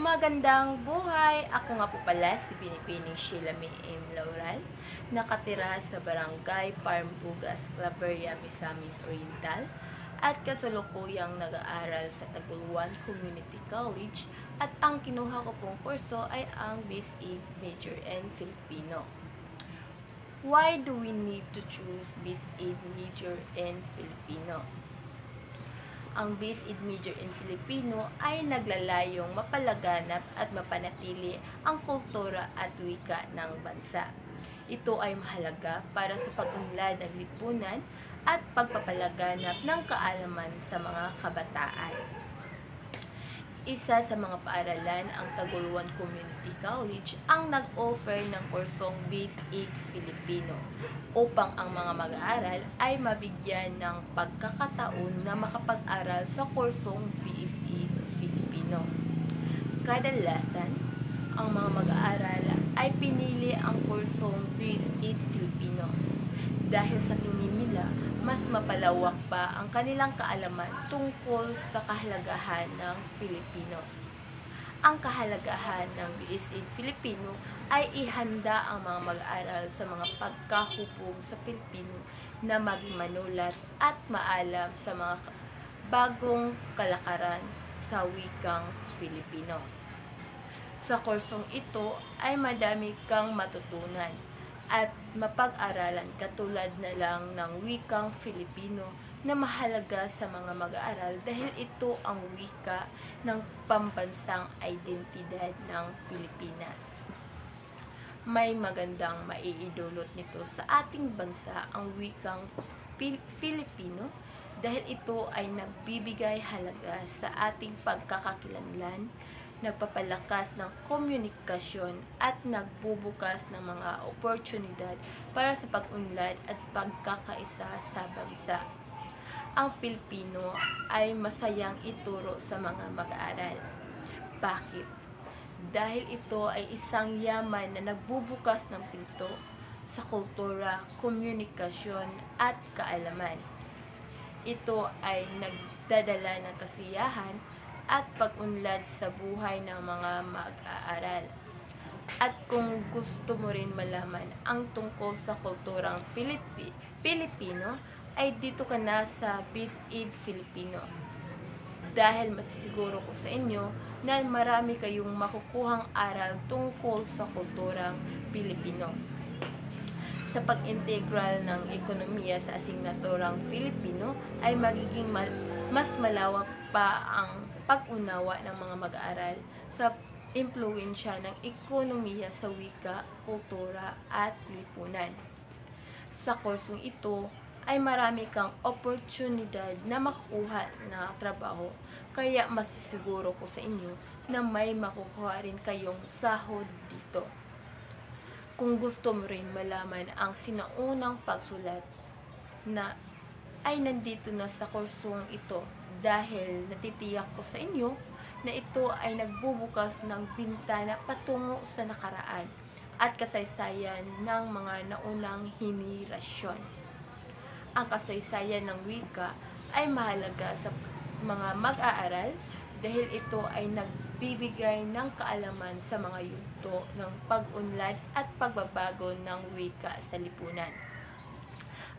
Magandang buhay! Ako nga po pala si Binibining Sheila May M. Laural, nakatira sa Barangay Parmbugas, Claveria, Misamis Oriental, at kasalukuyang nag-aaral sa Taguluan Community College, at ang kinuha ko pong kurso ay ang BSA Major in Filipino. Why do we need to choose BSA Major in Filipino? Ang BSA Major in Filipino ay naglalayong mapalaganap at mapanatili ang kultura at wika ng bansa. Ito ay mahalaga para sa pag-unlad ng lipunan at pagpapalaganap ng kaalaman sa mga kabataan. Isa sa mga paaralan, ang Taguluan Community College, ang nag-offer ng kursong BSA Filipino upang ang mga mag-aaral ay mabigyan ng pagkakataon na makapag-aral sa kursong BSA Filipino. Kadalasan, ang mga mag-aaral ay pinili ang kursong BSA Filipino dahil sa tingin nila mas mapalawak pa ang kanilang kaalaman tungkol sa kahalagahan ng Filipino. Ang kahalagahan ng BSA Filipino ay ihanda ang mga mag-aaral sa mga pagkahubog sa Filipino na maging manulat at maalam sa mga bagong kalakaran sa wikang Filipino. Sa kursong ito ay madami kang matutunan at mapag-aralan katulad na lang ng wikang Filipino na mahalaga sa mga mag-aaral dahil ito ang wika ng pambansang identidad ng Pilipinas. May magandang maiidulot nito sa ating bansa ang wikang Filipino dahil ito ay nagbibigay halaga sa ating pagkakakilanlan, nagpapalakas ng komunikasyon at nagbubukas ng mga oportunidad para sa pag-unlad at pagkakaisa sa bansa. Ang Filipino ay masayang ituro sa mga mag-aaral. Bakit? Dahil ito ay isang yaman na nagbubukas ng pinto sa kultura, komunikasyon at kaalaman. Ito ay nagdadala ng kasiyahan at pag-unlad sa buhay ng mga mag-aaral. At kung gusto mo rin malaman ang tungkol sa kulturang Pilipino, ay dito ka na sa BSA Filipino. Dahil masisiguro ko sa inyo na marami kayong makukuhang aral tungkol sa kulturang Pilipino. Sa pag-integral ng ekonomiya sa asignaturang Filipino ay magiging mas malawak pa ang pag-unawa ng mga mag-aaral sa impluwensya ng ekonomiya sa wika, kultura at lipunan. Sa kursong ito ay marami kang oportunidad na makukuha na trabaho, kaya masisiguro ko sa inyo na may makukuha rin kayong sahod dito. Kung gusto mo rin malaman ang sinaunang pagsulat na ay nandito na sa kursong ito dahil natitiyak ko sa inyo na ito ay nagbubukas ng bintana patungo sa nakaraan at kasaysayan ng mga naunang henerasyon. Ang kasaysayan ng wika ay mahalaga sa mga mag-aaral dahil ito ay nagbibigay ng kaalaman sa mga yugto ng pag-unlad at pagbabago ng wika sa lipunan.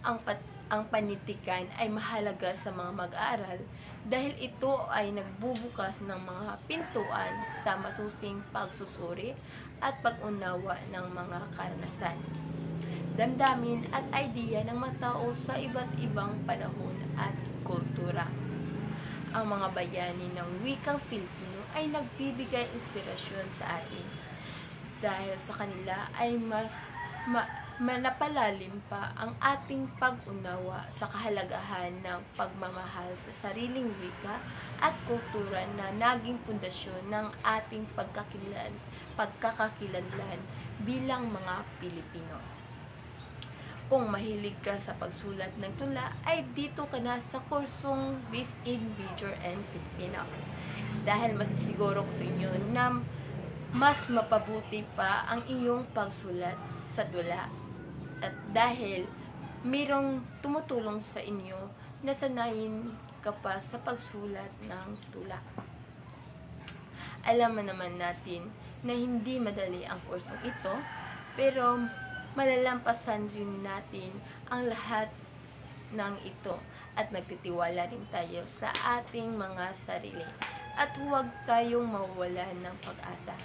Ang panitikan ay mahalaga sa mga mag-aaral dahil ito ay nagbubukas ng mga pintuan sa masusing pagsusuri at pag-unawa ng mga karanasan, damdamin at idea ng mga tao sa iba't ibang panahon at kultura. Ang mga bayani ng wikang Filipino ay nagbibigay inspirasyon sa atin dahil sa kanila ay mas manapalalim pa ang ating pag-unawa sa kahalagahan ng pagmamahal sa sariling wika at kultura na naging pundasyon ng ating pagkakakilanlan bilang mga Pilipino. Kung mahilig ka sa pagsulat ng tula, ay dito ka na sa kursong BSA Major in Filipino. Dahil masisiguro ko sa inyo na mas mapabuti pa ang inyong pagsulat sa tula. At dahil mayroong tumutulong sa inyo na sanayin ka pa sa pagsulat ng tula. Alam naman natin na hindi madali ang kursong ito, pero malalampasan rin natin ang lahat ng ito at magtitiwala rin tayo sa ating mga sarili at huwag tayong mawawalan ng pag-asa.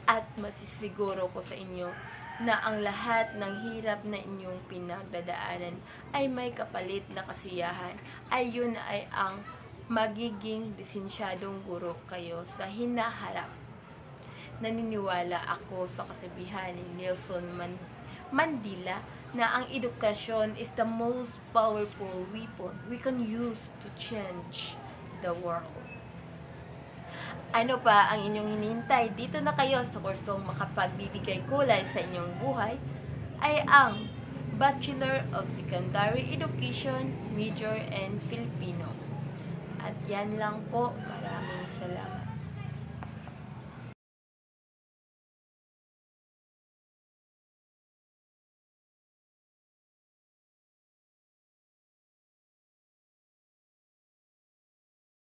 At masisiguro ko sa inyo na ang lahat ng hirap na inyong pinagdadaanan ay may kapalit na kasiyahan, ay yun ay ang magiging lisensyadong guro kayo sa hinaharap. Naniniwala ako sa kasabihan ni Nelson Mandela na ang edukasyon is the most powerful weapon we can use to change the world. Ano pa ang inyong hinihintay? Dito na kayo sa kursong makapagbibigay kulay sa inyong buhay ay ang Bachelor of Secondary Education, Major in Filipino. At yan lang po. Maraming salamat.